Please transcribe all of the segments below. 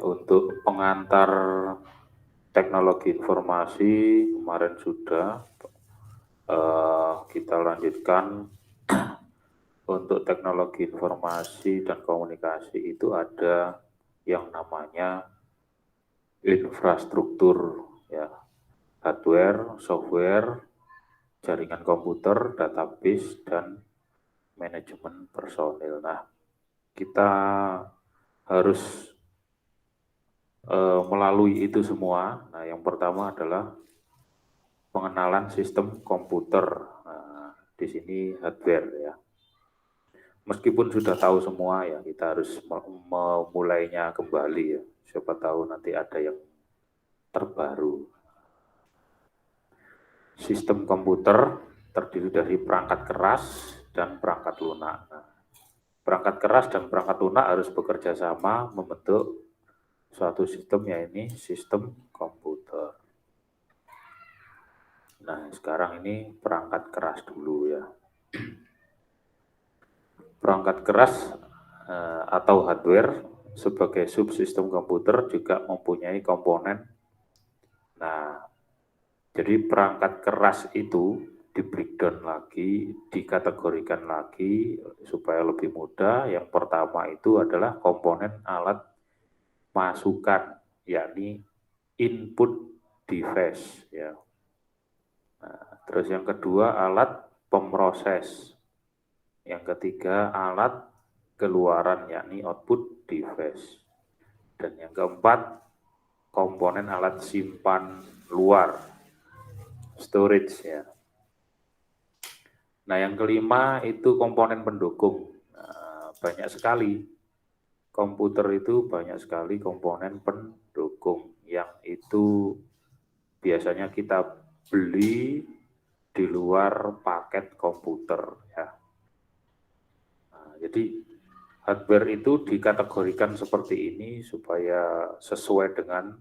Untuk pengantar teknologi informasi kemarin sudah, kita lanjutkan. Untuk teknologi informasi dan komunikasi itu ada yang namanya infrastruktur, ya, hardware, software, jaringan komputer, database, dan manajemen personil. Nah, kita harus melalui itu semua. Nah, yang pertama adalah pengenalan sistem komputer. Nah, di sini hardware, ya. Meskipun sudah tahu semua, ya, kita harus memulainya kembali, ya. Siapa tahu nanti ada yang terbaru. Sistem komputer terdiri dari perangkat keras dan perangkat lunak. Nah, perangkat keras dan perangkat lunak harus bekerja sama membentuk suatu sistem, yaitu sistem komputer. Nah, sekarang ini perangkat keras dulu, ya. Perangkat keras atau hardware sebagai subsistem komputer juga mempunyai komponen. Nah, jadi perangkat keras itu di breakdown lagi, dikategorikan lagi supaya lebih mudah. Yang pertama itu adalah komponen alat masukan, yakni input device, ya. Nah, terus yang kedua alat pemroses. Yang ketiga alat keluaran, yakni output device. Dan yang keempat komponen alat simpan luar, storage, ya. Nah, yang kelima itu komponen pendukung. Nah, banyak sekali komputer itu, banyak sekali komponen pendukung yang itu biasanya kita beli di luar paket komputer, ya. Nah, jadi hardware itu dikategorikan seperti ini supaya sesuai dengan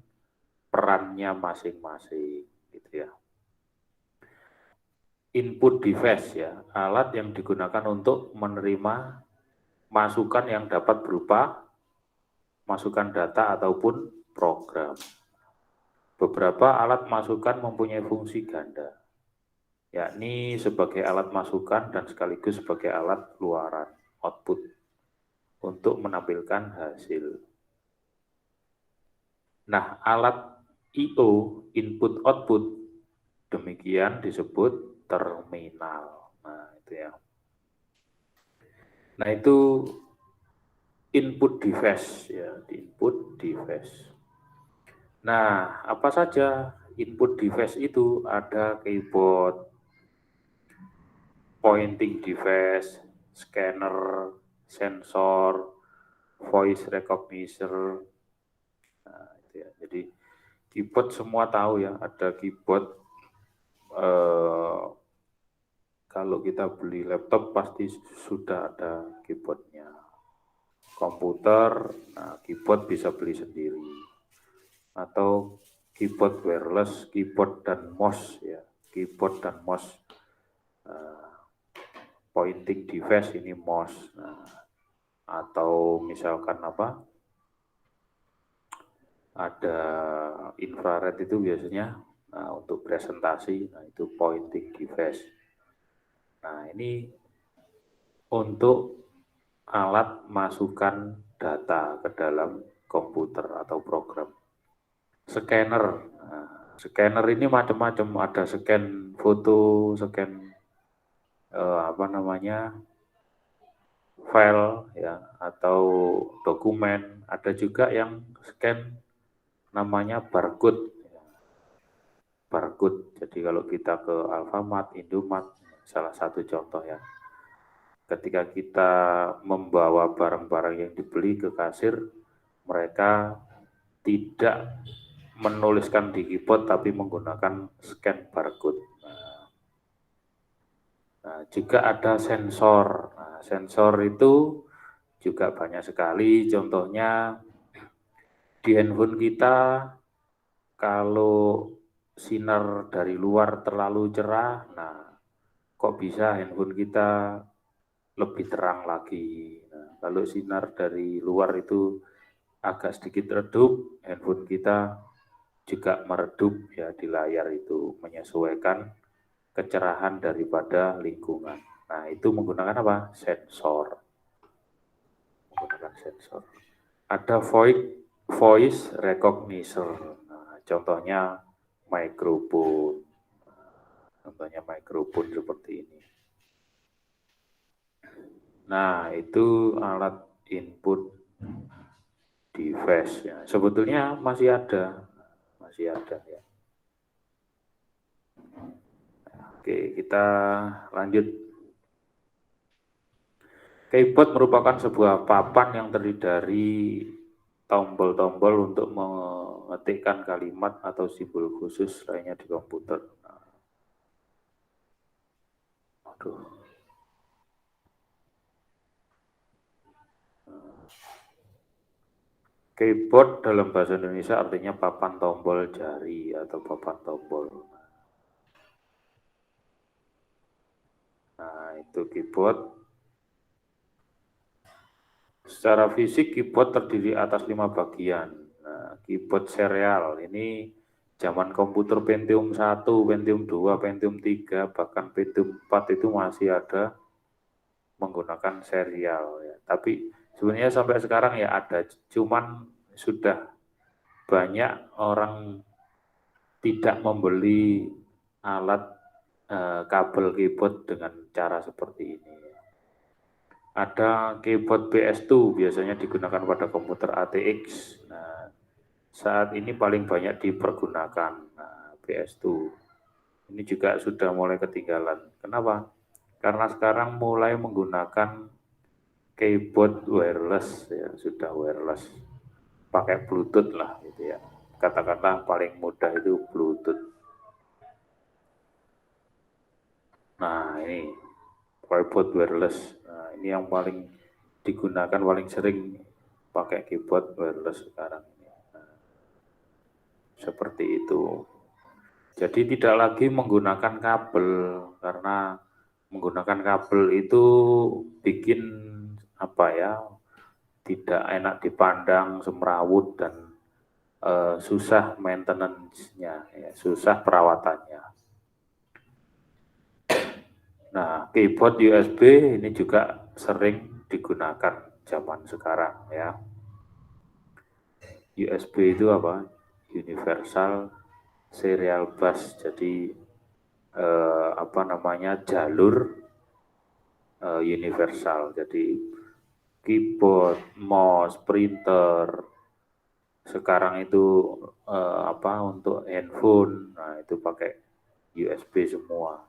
perannya masing-masing, gitu, ya. Input device, ya, alat yang digunakan untuk menerima masukan yang dapat berupa masukan data ataupun program. Beberapa alat masukan mempunyai fungsi ganda, yakni sebagai alat masukan dan sekaligus sebagai alat keluaran, output, untuk menampilkan hasil. Nah, alat I/O, input output, demikian disebut terminal. Nah, itu, ya. Nah, itu input device, ya, input device. Nah, apa saja input device itu? Ada keyboard, pointing device, scanner, sensor, voice recognition. Nah, itu, ya. Jadi keyboard semua tahu, ya, ada keyboard. Kalau kita beli laptop pasti sudah ada keyboardnya. Komputer, nah, keyboard bisa beli sendiri. Atau keyboard wireless, keyboard dan mouse, ya, keyboard dan mouse. Pointing device ini mouse. Nah, atau misalkan apa? Ada infrared itu biasanya, nah, untuk presentasi, nah, itu pointing device. Nah, ini untuk alat masukkan data ke dalam komputer atau program. Scanner. Nah, scanner ini macam-macam, ada scan foto, scan apa namanya, file, ya, atau dokumen. Ada juga yang scan namanya barcode. Barcode. Jadi kalau kita ke Alfamart, Indomart, salah satu contoh, ya. Ketika kita membawa barang-barang yang dibeli ke kasir, mereka tidak menuliskan di keyboard tapi menggunakan scan barcode. Nah, juga ada sensor. Nah, sensor itu juga banyak sekali. Contohnya di handphone kita, kalau sinar dari luar terlalu cerah, nah, kok bisa handphone kita lebih terang lagi. Nah, kalau sinar dari luar itu agak sedikit redup, handphone kita juga meredup ya di layar itu, menyesuaikan kecerahan daripada lingkungan. Nah, itu menggunakan apa? Sensor. Menggunakan sensor. Ada voice recognition. Nah, contohnya mikrofon. Contohnya mikrofon seperti ini. Nah, itu alat input device ya. Sebetulnya masih ada ya. Oke, kita lanjut. Keyboard merupakan sebuah papan yang terdiri dari tombol-tombol untuk mengetikkan kalimat atau simbol khusus lainnya di komputer. Aduh. Keyboard dalam bahasa Indonesia artinya papan tombol jari atau papan tombol. Nah, itu keyboard. Secara fisik keyboard terdiri atas 5 bagian. Nah, keyboard serial ini zaman komputer Pentium 1, Pentium 2, Pentium 3, bahkan Pentium 4 itu masih ada menggunakan serial ya. Tapi sebenarnya sampai sekarang ya ada, cuman sudah banyak orang tidak membeli alat kabel keyboard dengan cara seperti ini. Ada keyboard PS2 biasanya digunakan pada komputer ATX. Nah, saat ini paling banyak dipergunakan. Nah, PS2 ini juga sudah mulai ketinggalan. Kenapa? Karena sekarang mulai menggunakan keyboard wireless ya, sudah wireless, pakai Bluetooth lah gitu ya. Katakanlah paling mudah itu Bluetooth. Nah, ini keyboard wireless. Nah, ini yang paling digunakan, paling sering pakai keyboard wireless sekarang ini. Nah, seperti itu. Jadi tidak lagi menggunakan kabel, karena menggunakan kabel itu bikin apa ya, tidak enak dipandang, semrawut, dan susah maintenance-nya, ya, susah perawatannya. Nah, keyboard USB ini juga sering digunakan zaman sekarang ya. USB itu apa? Universal Serial Bus. Jadi apa namanya, jalur universal. Jadi keyboard, mouse, printer. Sekarang itu apa, untuk handphone, nah itu pakai USB semua.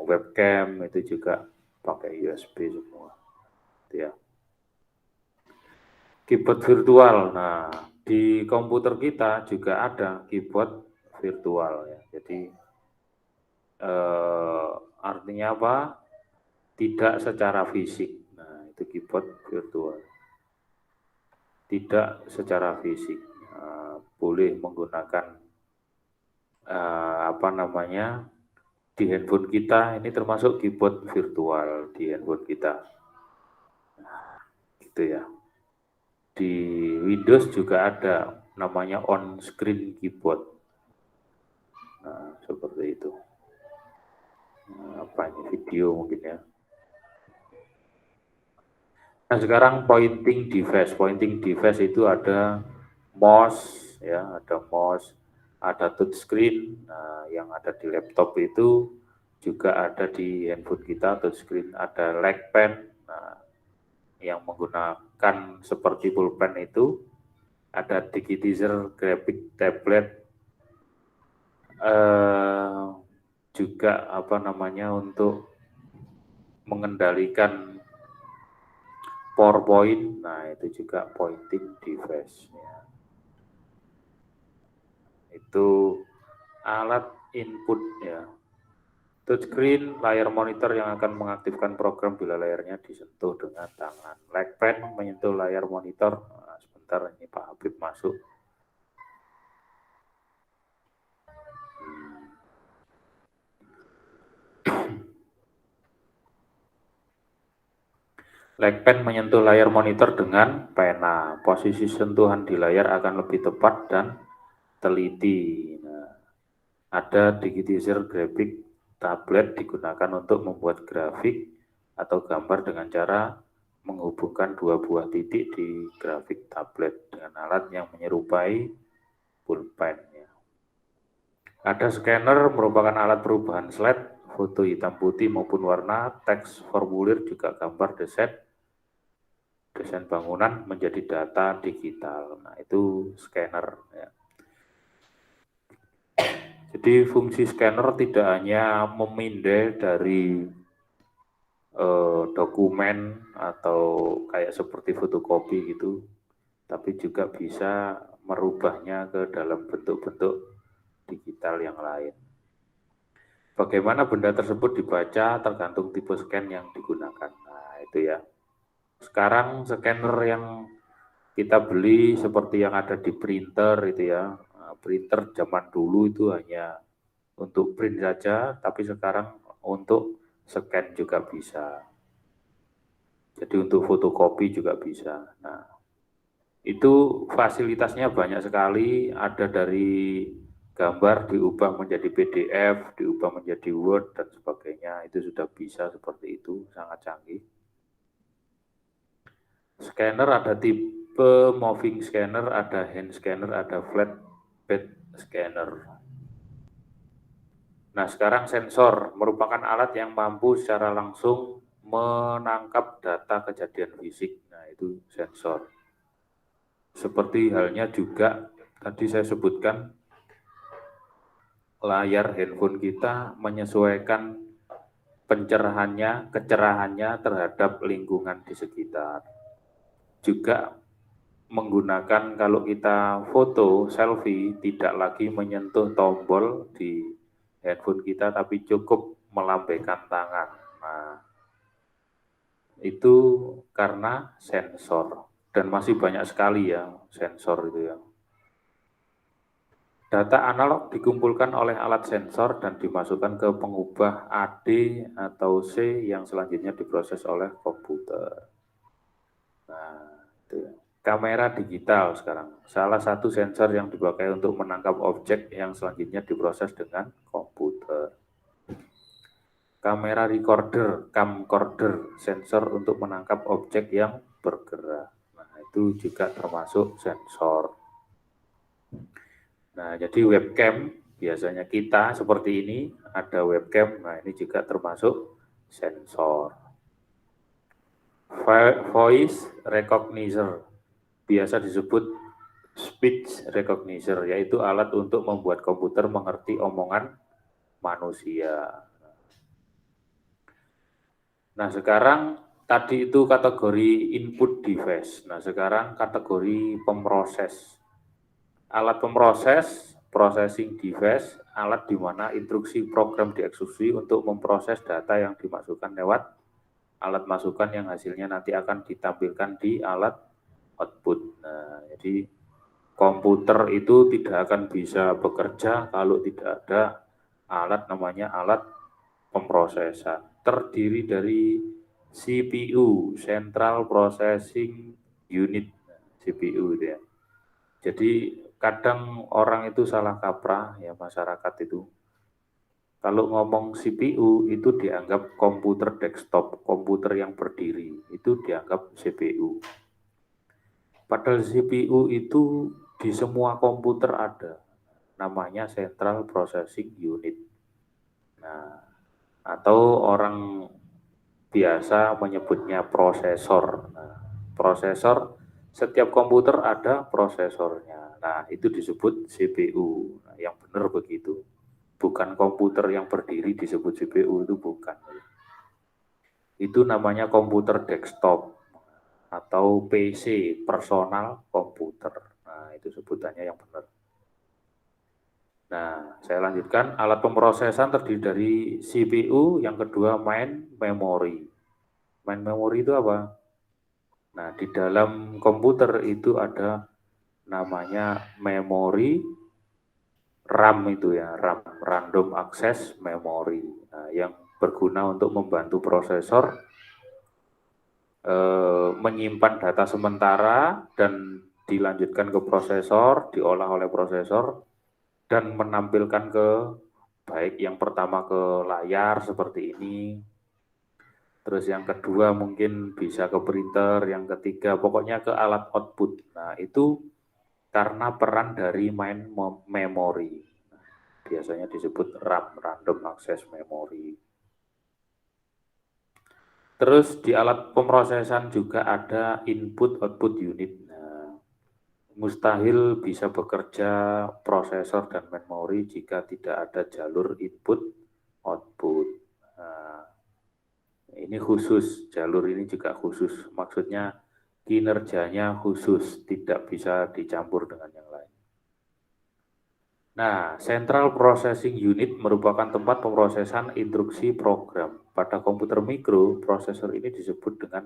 Webcam itu juga pakai USB semua. Itu ya. Keyboard virtual. Nah, di komputer kita juga ada keyboard virtual ya. Jadi artinya apa? Tidak secara fisik. Nah, itu keyboard virtual. Tidak secara fisik. Boleh menggunakan apa namanya, di handphone kita. Ini termasuk keyboard virtual di handphone kita. Nah, gitu ya. Di Windows juga ada namanya on screen keyboard. Nah, seperti itu. Nah, apa ini, video mungkin ya. Nah, sekarang pointing device. Pointing device itu ada mouse ya, ada touchscreen. Nah, yang ada di laptop itu juga ada di handphone kita, touchscreen, ada leg pen. Nah, yang menggunakan seperti pulpen itu ada digitizer, graphic tablet, juga apa namanya, untuk mengendalikan PowerPoint. Nah, itu juga pointing device ya. Itu alat input ya. Touchscreen, layar monitor yang akan mengaktifkan program bila layarnya disentuh dengan tangan. Leg pen menyentuh layar monitor. Nah, sebentar, ini Pak Habib masuk. Leg pen menyentuh layar monitor dengan pena. Posisi sentuhan di layar akan lebih tepat dan teliti. Nah, ada digitizer grafik tablet digunakan untuk membuat grafik atau gambar dengan cara menghubungkan dua buah titik di grafik tablet dengan alat yang menyerupai pulpen. Ada scanner merupakan alat perubahan slide, foto hitam putih maupun warna, teks formulir juga gambar desain bangunan menjadi data digital. Nah, itu scanner. Ya. Jadi fungsi scanner tidak hanya memindai dari dokumen atau kayak seperti fotokopi gitu, tapi juga bisa merubahnya ke dalam bentuk-bentuk digital yang lain. Bagaimana benda tersebut dibaca tergantung tipe scan yang digunakan. Nah, itu ya. Sekarang scanner yang kita beli seperti yang ada di printer itu ya. Nah, printer zaman dulu itu hanya untuk print saja, tapi sekarang untuk scan juga bisa. Jadi untuk fotokopi juga bisa. Nah, itu fasilitasnya banyak sekali, ada dari gambar diubah menjadi PDF, diubah menjadi Word, dan sebagainya. Itu sudah bisa seperti itu, sangat canggih. Scanner ada tipe moving scanner, ada hand scanner, ada flat bed scanner. Nah, sekarang sensor merupakan alat yang mampu secara langsung menangkap data kejadian fisik. Nah, itu sensor. Seperti halnya juga tadi saya sebutkan, layar handphone kita menyesuaikan kecerahannya terhadap lingkungan di sekitar. Juga menggunakan kalau kita foto selfie tidak lagi menyentuh tombol di handphone kita tapi cukup melambaikan tangan. Nah, itu karena sensor dan masih banyak sekali ya sensor itu ya. Data analog dikumpulkan oleh alat sensor dan dimasukkan ke pengubah AD atau C yang selanjutnya diproses oleh komputer. Nah, itu ya. Kamera digital sekarang, salah satu sensor yang dipakai untuk menangkap objek yang selanjutnya diproses dengan komputer. Kamera recorder, camcorder, sensor untuk menangkap objek yang bergerak. Nah, itu juga termasuk sensor. Nah, jadi webcam, biasanya kita seperti ini, ada webcam, nah ini juga termasuk sensor. Voice recognizer, biasa disebut speech recognizer, yaitu alat untuk membuat komputer mengerti omongan manusia. Nah, sekarang tadi itu kategori input device. Nah, sekarang kategori pemroses. Alat pemroses, processing device, alat di mana instruksi program dieksekusi untuk memproses data yang dimasukkan lewat alat masukan yang hasilnya nanti akan ditampilkan di alat output. Nah, jadi komputer itu tidak akan bisa bekerja kalau tidak ada alat namanya alat pemrosesan. Terdiri dari CPU, Central Processing Unit, CPU itu ya. Jadi kadang orang itu salah kaprah ya masyarakat itu. Kalau ngomong CPU itu dianggap komputer desktop, komputer yang berdiri, itu dianggap CPU. Padahal CPU itu di semua komputer ada, namanya Central Processing Unit. Nah, atau orang biasa menyebutnya prosesor. Nah, prosesor, setiap komputer ada prosesornya. Nah, itu disebut CPU. Nah, yang benar begitu. Bukan komputer yang berdiri disebut CPU, itu bukan. Itu namanya komputer desktop atau PC, personal komputer. Nah, itu sebutannya yang benar. Nah, saya lanjutkan. Alat pemrosesan terdiri dari CPU, yang kedua main memory. Main memory itu apa? Nah, di dalam komputer itu ada namanya memori RAM itu ya, RAM, Random Access Memory. Nah, yang berguna untuk membantu prosesor menyimpan data sementara dan dilanjutkan ke prosesor, diolah oleh prosesor, dan menampilkan ke baik yang pertama ke layar seperti ini, terus yang kedua mungkin bisa ke printer, yang ketiga pokoknya ke alat output. Nah itu karena peran dari main memory, biasanya disebut RAM, Random Access Memory. Terus di alat pemrosesan juga ada input-output unit. Nah, mustahil bisa bekerja prosesor dan memori jika tidak ada jalur input-output. Nah, ini khusus, jalur ini juga khusus. Maksudnya kinerjanya khusus, tidak bisa dicampur dengan yang lain. Nah, Central Processing Unit merupakan tempat pemrosesan instruksi program. Pada komputer mikro, prosesor ini disebut dengan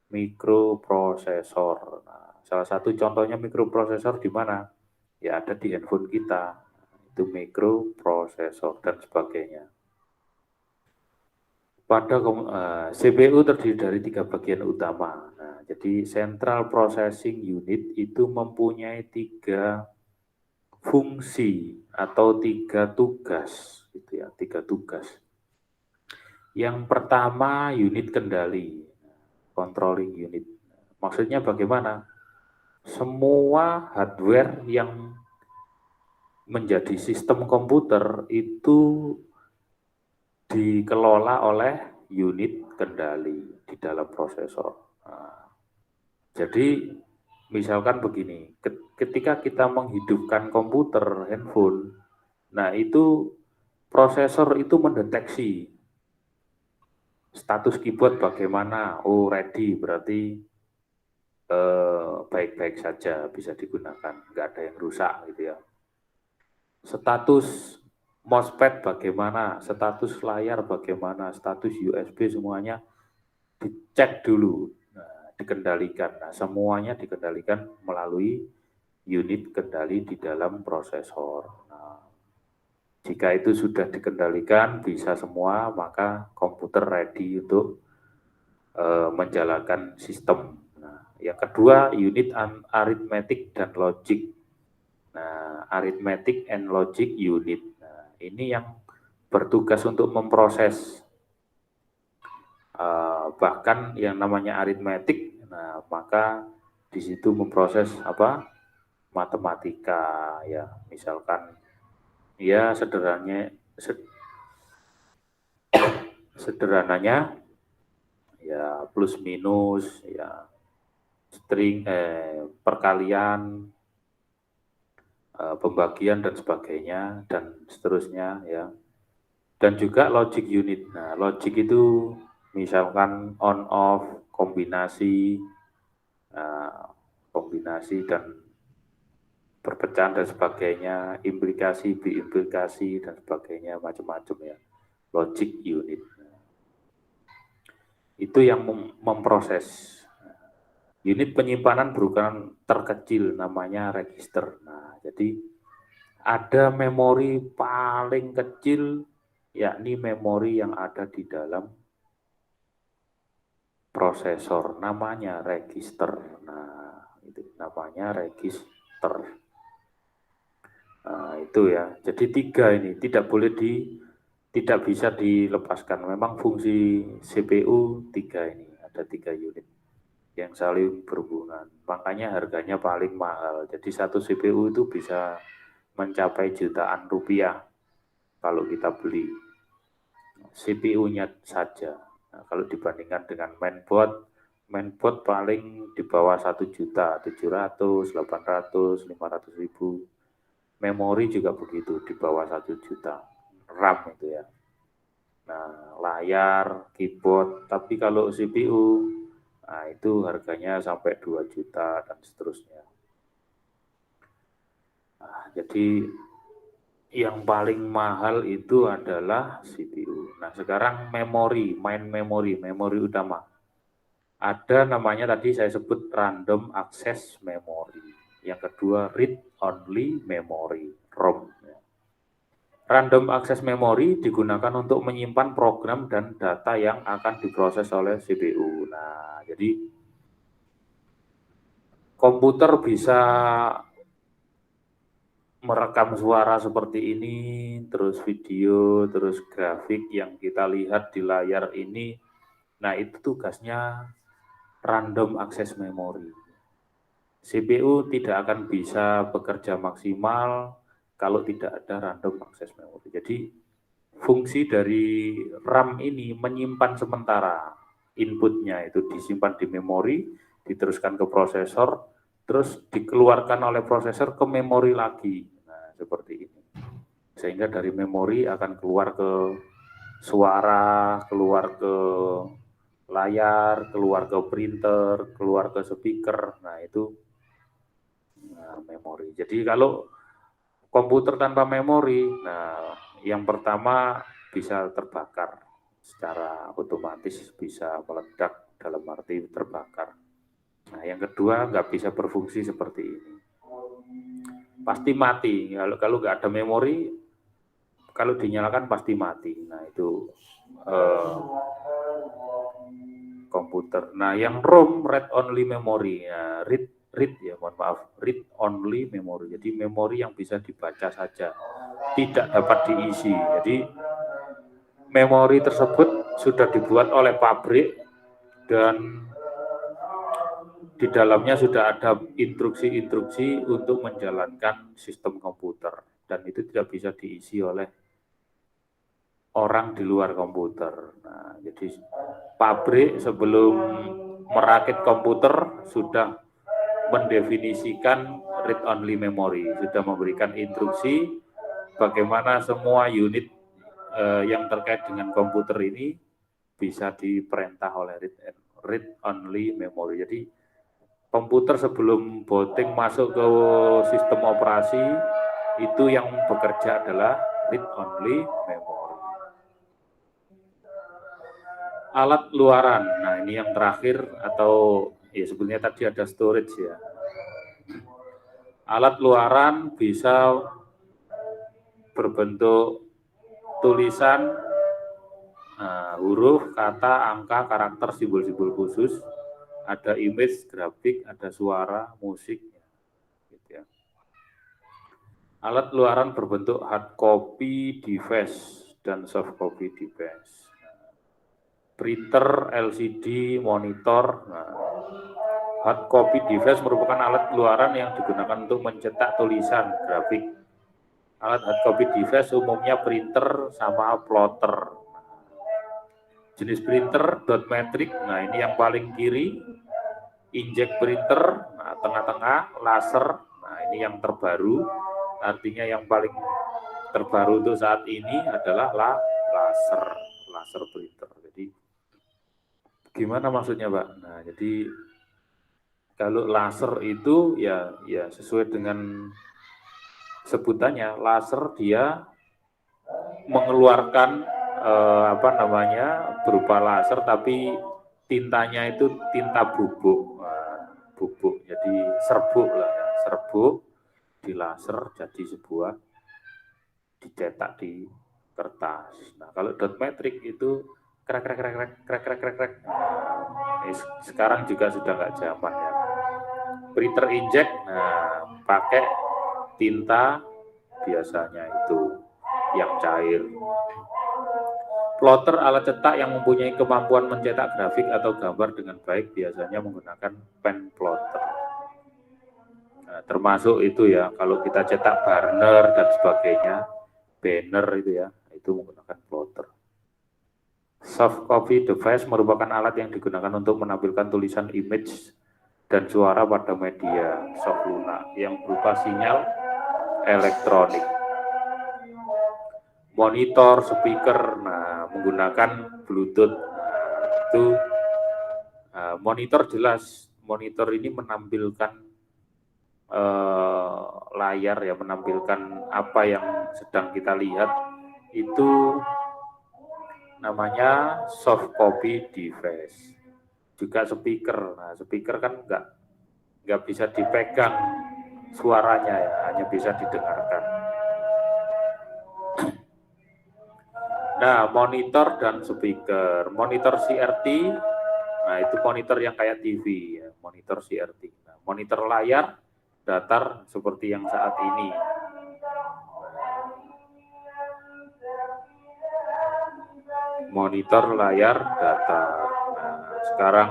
mikroprosesor. Nah, salah satu contohnya mikroprosesor di mana? Ya ada di handphone kita, itu mikroprosesor dan sebagainya. Pada CPU terdiri dari 3 bagian utama. Nah, jadi Central Processing Unit itu mempunyai 3 fungsi atau 3 tugas, gitu ya, 3 tugas. Yang pertama unit kendali, controlling unit. Maksudnya bagaimana? Semua hardware yang menjadi sistem komputer itu dikelola oleh unit kendali di dalam prosesor. Nah, jadi misalkan begini, ketika kita menghidupkan komputer, handphone, nah itu prosesor itu mendeteksi status keyboard bagaimana, oh ready, berarti baik-baik saja bisa digunakan, nggak ada yang rusak gitu ya. Status mousepad bagaimana, status layar bagaimana, status USB semuanya dicek dulu, nah, dikendalikan. Nah, semuanya dikendalikan melalui unit kendali di dalam prosesor. Nah, jika itu sudah dikendalikan, bisa semua, maka komputer ready untuk menjalankan sistem. Nah, yang kedua, unit arithmetic dan logic. Nah, arithmetic and logic unit. Nah, ini yang bertugas untuk memproses bahkan yang namanya aritmetik. Nah, maka di situ memproses apa? Matematika ya, misalkan ya sederhananya ya plus minus ya, string perkalian, pembagian dan sebagainya dan seterusnya ya. Dan juga logic unit. Nah, logic itu misalkan on off, kombinasi, kombinasi dan perpecahan dan sebagainya, implikasi, biimplikasi dan sebagainya, macam-macam ya. Logic unit. Itu yang memproses. Unit penyimpanan berukuran terkecil namanya register. Nah, jadi ada memori paling kecil, yakni memori yang ada di dalam prosesor, namanya register. Nah, itu namanya register. Nah, itu ya. Jadi 3 ini tidak bisa dilepaskan. Memang fungsi CPU 3 ini, ada 3 unit yang saling berhubungan. Makanya harganya paling mahal. Jadi satu CPU itu bisa mencapai jutaan rupiah kalau kita beli CPU-nya saja. Nah, kalau dibandingkan dengan mainboard paling di bawah 1.700.000, 800, 500.000. Memori juga begitu, di bawah 1 juta. RAM itu ya. Nah, layar, keyboard, tapi kalau CPU, nah itu harganya sampai 2 juta dan seterusnya. Nah, jadi yang paling mahal itu adalah CPU. Nah, sekarang memori utama. Ada namanya tadi saya sebut random access memory. Yang kedua read only memory, ROM. Random access memory digunakan untuk menyimpan program dan data yang akan diproses oleh CPU. Nah, jadi komputer bisa merekam suara seperti ini, terus video, terus grafik yang kita lihat di layar ini. Nah, itu tugasnya random access memory. CPU tidak akan bisa bekerja maksimal kalau tidak ada random access memory. Jadi fungsi dari RAM ini menyimpan sementara inputnya, itu disimpan di memori, diteruskan ke prosesor, terus dikeluarkan oleh prosesor ke memori lagi. Nah, seperti ini. Sehingga dari memori akan keluar ke suara, keluar ke layar, keluar ke printer, keluar ke speaker. Nah, itu memori. Jadi kalau komputer tanpa memori, nah yang pertama bisa terbakar secara otomatis, bisa meledak dalam arti terbakar. Nah yang kedua nggak bisa berfungsi seperti ini, pasti mati. Kalau nggak ada memori, kalau dinyalakan pasti mati. Nah itu komputer. Nah yang ROM, read only memory, ya, read ya, mohon maaf, read only memory. Jadi memori yang bisa dibaca saja, tidak dapat diisi. Jadi memori tersebut sudah dibuat oleh pabrik dan di dalamnya sudah ada instruksi-instruksi untuk menjalankan sistem komputer, dan itu tidak bisa diisi oleh orang di luar komputer. Nah, jadi pabrik sebelum merakit komputer sudah mendefinisikan read only memory, sudah memberikan instruksi bagaimana semua unit yang terkait dengan komputer ini bisa diperintah oleh read only memory. Jadi komputer sebelum booting masuk ke sistem operasi itu yang bekerja adalah read only memory. Alat luaran, nah ini yang terakhir, atau ya sebenarnya tadi ada storage ya. Alat luaran bisa berbentuk tulisan, huruf, kata, angka, karakter, simbol-simbol khusus, ada image, grafik, ada suara, musik, gitu ya. Alat luaran berbentuk hard copy device dan soft copy device. Printer, LCD, monitor. Nah, hard copy device merupakan alat luaran yang digunakan untuk mencetak tulisan, grafik. Alat hard copy device umumnya printer sama plotter. Jenis printer dot matrix, nah ini yang paling kiri. Inkjet printer, nah tengah-tengah, laser, nah ini yang terbaru. Artinya yang paling terbaru untuk saat ini adalah laser printer. Jadi gimana maksudnya, Pak? Nah, jadi kalau laser itu ya sesuai dengan sebutannya, laser dia mengeluarkan berupa laser, tapi tintanya itu tinta bubuk. Bubuk, jadi serbuk lah ya, serbuk di laser jadi sebuah, dicetak di kertas. Nah, kalau dot matrix itu krek. Sekarang juga sudah nggak zaman ya. Printer inkjet, nah pakai tinta biasanya itu yang cair. Plotter alat cetak yang mempunyai kemampuan mencetak grafik atau gambar dengan baik, biasanya menggunakan pen plotter. Nah, termasuk itu ya, kalau kita cetak banner dan sebagainya, banner itu ya, itu menggunakan plotter. Soft copy device merupakan alat yang digunakan untuk menampilkan tulisan, image, dan suara pada media soft lunak yang berupa sinyal elektronik. Monitor, speaker, nah menggunakan Bluetooth. Itu monitor jelas, monitor ini menampilkan layar ya, menampilkan apa yang sedang kita lihat, itu namanya soft copy device. Juga speaker, nah speaker kan nggak bisa dipegang suaranya ya, hanya bisa didengarkan. Nah, monitor dan speaker. Monitor CRT, nah itu monitor yang kayak TV, ya. Monitor CRT. Nah, monitor layar datar seperti yang saat ini. Monitor layar datar. Nah, sekarang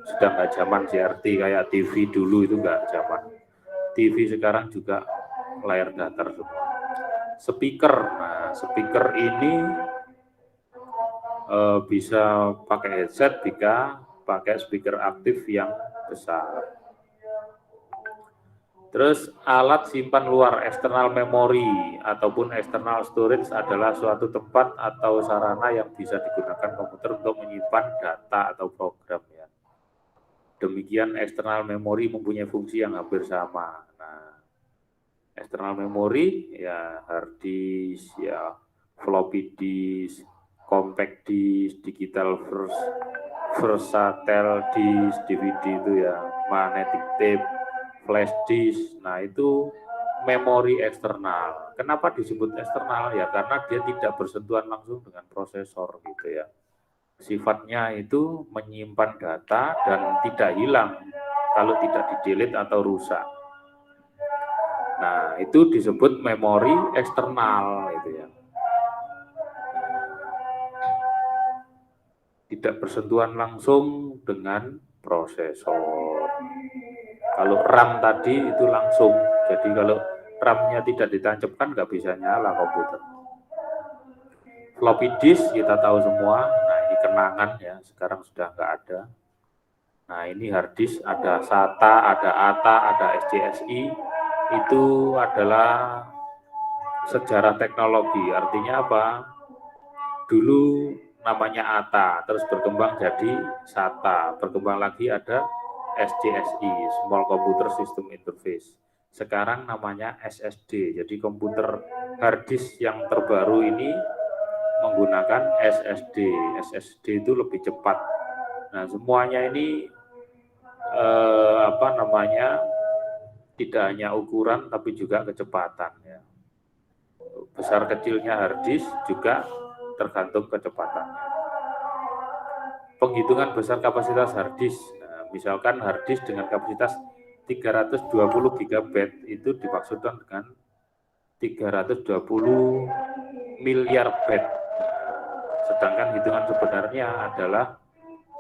sudah nggak zaman CRT kayak TV dulu, itu nggak zaman. TV sekarang juga layar datar semua. Speaker, nah speaker ini bisa pakai headset, bisa pakai speaker aktif yang besar. Terus alat simpan luar external memory ataupun external storage adalah suatu tempat atau sarana yang bisa digunakan komputer untuk menyimpan data atau program, ya. Demikian external memory mempunyai fungsi yang hampir sama. Nah, external memory ya hard disk, ya floppy disk, compact disk, digital versatile disk, DVD itu ya, magnetic tape, flash disk. Nah, itu memori eksternal. Kenapa disebut eksternal? Ya karena dia tidak bersentuhan langsung dengan prosesor gitu ya. Sifatnya itu menyimpan data dan tidak hilang kalau tidak di-delete atau rusak. Nah, itu disebut memori eksternal itu ya. Tidak bersentuhan langsung dengan prosesor. Kalau RAM tadi itu langsung. Jadi kalau RAM-nya tidak ditancapkan nggak bisa nyala komputer. Floppy disk kita tahu semua. Nah, ini kenangan ya, sekarang sudah nggak ada. Nah, ini hard disk, ada SATA, ada ATA, ada SCSI. Itu adalah sejarah teknologi. Artinya apa? Dulu namanya ATA, terus berkembang jadi SATA, berkembang lagi ada SCSI, Small Computer System Interface. Sekarang namanya SSD, jadi komputer hard disk yang terbaru ini menggunakan SSD. SSD itu lebih cepat. Nah, semuanya ini tidak hanya ukuran tapi juga kecepatan, ya. Besar kecilnya hard disk juga tergantung kecepatannya. Penghitungan besar kapasitas hard disk. Nah, misalkan hard disk dengan kapasitas 320 GB itu dimaksudkan dengan 320 miliar byte. Sedangkan hitungan sebenarnya adalah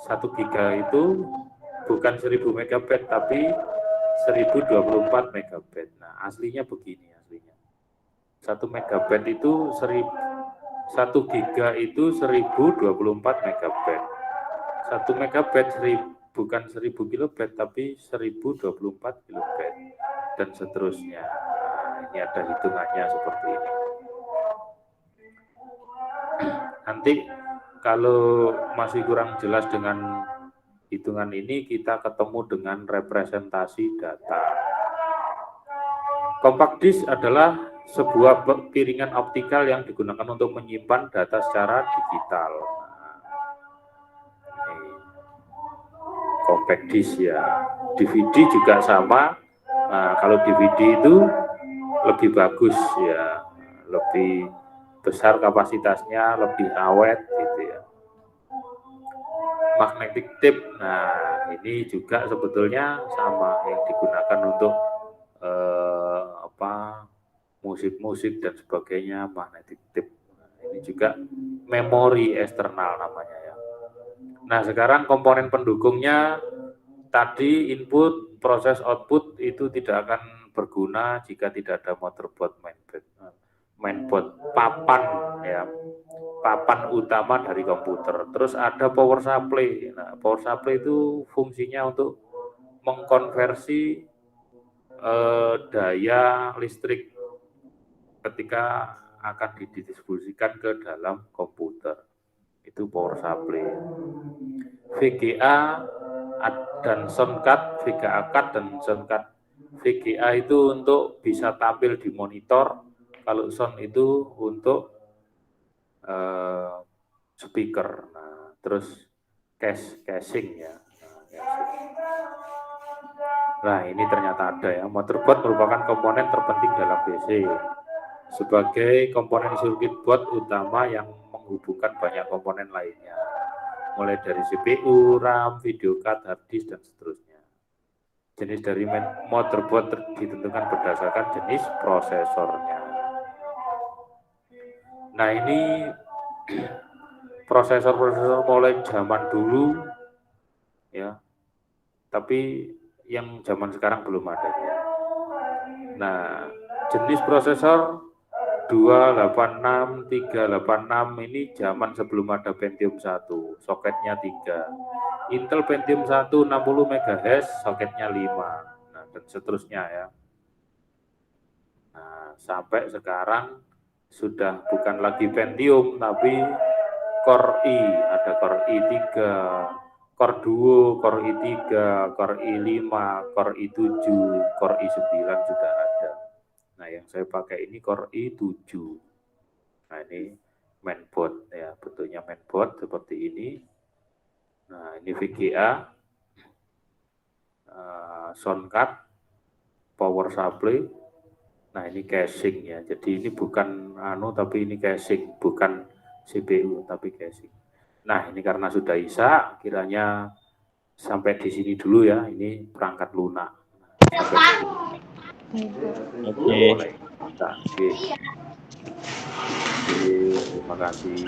1 giga itu bukan 1000 megabyte tapi 1024 megabyte. Nah, aslinya begini aslinya. 1 megabyte itu 1 giga itu 1024 megabyte. 1 megabyte bukan 1000 kilobyte tapi 1024 kilobyte dan seterusnya. Nah, ini ada hitungannya seperti ini. Nanti kalau masih kurang jelas dengan hitungan ini, kita ketemu dengan representasi data. Compact disk adalah sebuah piringan optikal yang digunakan untuk menyimpan data secara digital. Compact disk ya. DVD juga sama. Nah, kalau DVD itu lebih bagus ya, lebih besar kapasitasnya, lebih awet gitu ya. Magnetic tape, nah ini juga sebetulnya sama yang digunakan untuk musik-musik dan sebagainya, magnetic tape. Nah, ini juga memori eksternal namanya ya. Nah, sekarang komponen pendukungnya tadi input, proses output itu tidak akan berguna jika tidak ada motherboard, mainboard, papan ya, papan utama dari komputer. Terus ada power supply. Nah, power supply itu fungsinya untuk mengkonversi daya listrik ketika akan didistribusikan ke dalam komputer. Itu power supply. VGA dan sound card, VGA card dan sound card. VGA itu untuk bisa tampil di monitor, kalau sound itu untuk speaker. Nah, terus casing ya. Nah, ini ternyata ada ya. Motherboard merupakan komponen terpenting dalam PC sebagai komponen circuit board utama yang menghubungkan banyak komponen lainnya, mulai dari CPU, RAM, video card, hard disk, dan seterusnya. Jenis dari motherboard ditentukan berdasarkan jenis prosesornya. Nah, ini prosesor mulai zaman dulu ya, tapi yang zaman sekarang belum ada. Nah, jenis prosesor 286, 386 ini zaman sebelum ada Pentium 1, soketnya 3. Intel Pentium 1 60 MHz, soketnya 5. Nah, dan seterusnya ya. Nah, sampai sekarang sudah bukan lagi Pentium, tapi Core i, ada Core i3, Core Duo, Core i3, Core i5, Core i7, Core i9 sudah ada. Nah, yang saya pakai ini Core i7. Nah, ini mainboard ya, bentuknya mainboard seperti ini. Nah, ini VGA, sound card, power supply. Nah, ini casing ya. Jadi ini bukan tapi ini casing, bukan CPU tapi casing. Nah, ini karena sudah Isya, kiranya sampai di sini dulu ya. Ini perangkat lunak. Oke. Terima kasih.